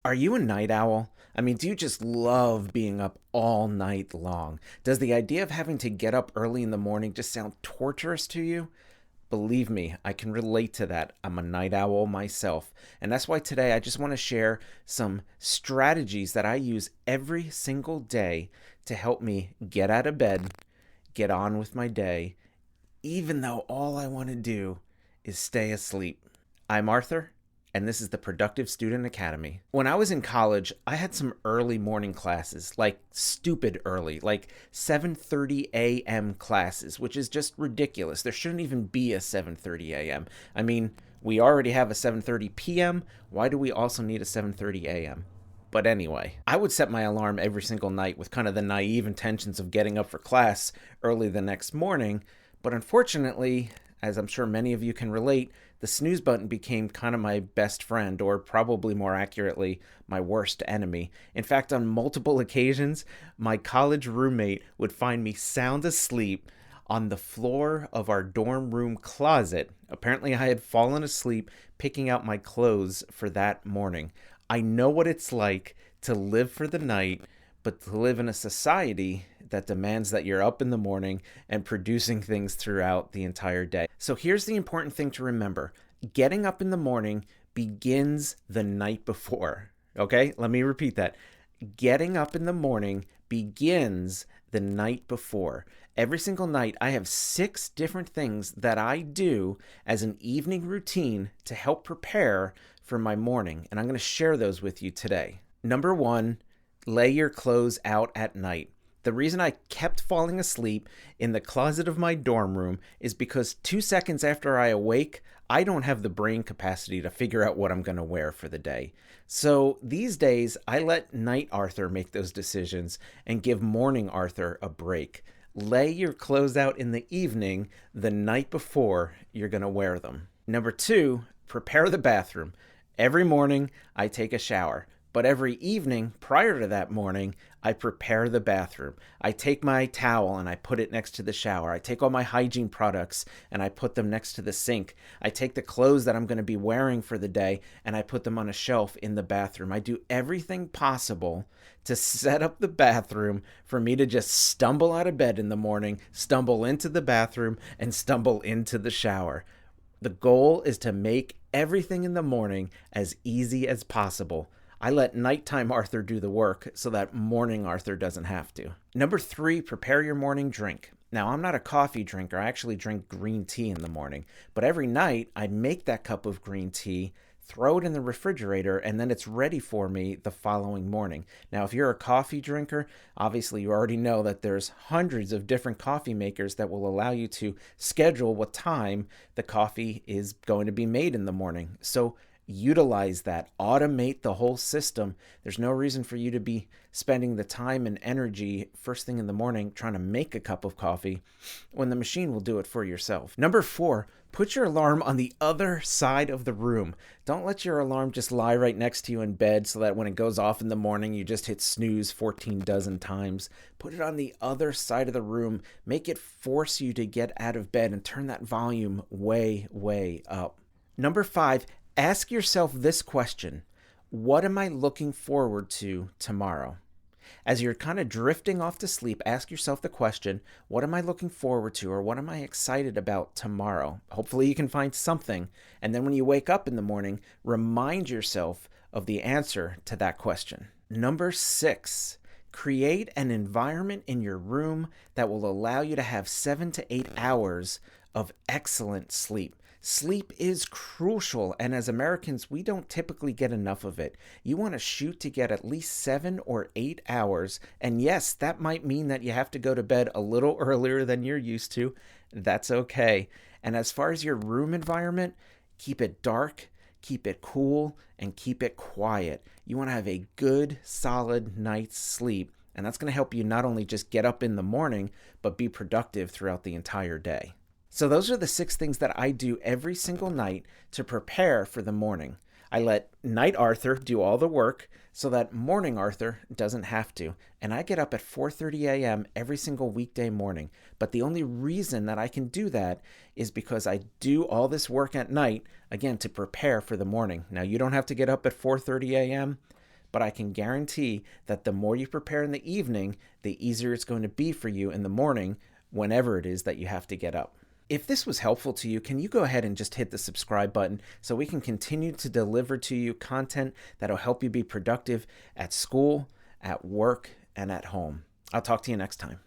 Are you a night owl? I mean, do you just love being up all night long? Does the idea of having to get up early in the morning just sound torturous to you? Believe me, I can relate to that. I'm a night owl myself. And that's why today I just want to share some strategies that I use every single day to help me get out of bed, get on with my day, even though all I want to do is stay asleep. I'm Arthur, and this is the Productive Student Academy. When I was in college, I had some early morning classes, like stupid early, like 7:30 a.m. classes, which is just ridiculous. There shouldn't even be a 7:30 a.m. I mean, we already have a 7:30 p.m. Why do we also need a 7:30 a.m.? But anyway, I would set my alarm every single night with kind of the naive intentions of getting up for class early the next morning. But unfortunately, as I'm sure many of you can relate, the snooze button became kind of my best friend, or probably more accurately, my worst enemy. In fact, on multiple occasions, my college roommate would find me sound asleep on the floor of our dorm room closet. Apparently, I had fallen asleep picking out my clothes for that morning. I know what it's like to live for the night, but to live in a society that demands that you're up in the morning and producing things throughout the entire day. So here's the important thing to remember. Getting up in the morning begins the night before. Okay? Let me repeat that. Getting up in the morning begins the night before. Every single night, I have 6 different things that I do as an evening routine to help prepare for my morning. And I'm going to share those with you today. Number 1, lay your clothes out at night. The reason I kept falling asleep in the closet of my dorm room is because 2 seconds after I awake, I don't have the brain capacity to figure out what I'm going to wear for the day. So these days, I let night Arthur make those decisions and give morning Arthur a break. Lay your clothes out in the evening the night before you're going to wear them. Number 2, prepare the bathroom. Every morning, I take a shower. But every evening prior to that morning, I prepare the bathroom. I take my towel and I put it next to the shower. I take all my hygiene products and I put them next to the sink. I take the clothes that I'm going to be wearing for the day and I put them on a shelf in the bathroom. I do everything possible to set up the bathroom for me to just stumble out of bed in the morning, stumble into the bathroom, and stumble into the shower. The goal is to make everything in the morning as easy as possible. I let nighttime Arthur do the work so that morning Arthur doesn't have to. Number 3, prepare your morning drink. Now, I'm not a coffee drinker. I actually drink green tea in the morning. But every night, I make that cup of green tea, throw it in the refrigerator, and then it's ready for me the following morning. Now, if you're a coffee drinker, obviously you already know that there's hundreds of different coffee makers that will allow you to schedule what time the coffee is going to be made in the morning. So utilize that, automate the whole system. There's no reason for you to be spending the time and energy first thing in the morning trying to make a cup of coffee when the machine will do it for yourself. Number 4, put your alarm on the other side of the room. Don't let your alarm just lie right next to you in bed so that when it goes off in the morning, you just hit snooze 14 dozen times. Put it on the other side of the room. Make it force you to get out of bed and turn that volume way, way up. Number 5, ask yourself this question: what am I looking forward to tomorrow? As you're kind of drifting off to sleep, ask yourself the question, what am I looking forward to, or what am I excited about tomorrow? Hopefully you can find something. And then when you wake up in the morning, remind yourself of the answer to that question. Number 6, create an environment in your room that will allow you to have 7 to 8 hours of excellent sleep. Sleep is crucial, and as Americans, we don't typically get enough of it. You want to shoot to get at least 7 or 8 hours, and yes, that might mean that you have to go to bed a little earlier than you're used to. That's okay. And as far as your room environment, keep it dark, keep it cool, and keep it quiet. You want to have a good, solid night's sleep, and that's going to help you not only just get up in the morning, but be productive throughout the entire day. So those are the 6 things that I do every single night to prepare for the morning. I let night Arthur do all the work so that morning Arthur doesn't have to. And I get up at 4:30 a.m. every single weekday morning. But the only reason that I can do that is because I do all this work at night, again, to prepare for the morning. Now, you don't have to get up at 4:30 a.m. but I can guarantee that the more you prepare in the evening, the easier it's going to be for you in the morning, whenever it is that you have to get up. If this was helpful to you, can you go ahead and just hit the subscribe button so we can continue to deliver to you content that'll help you be productive at school, at work, and at home. I'll talk to you next time.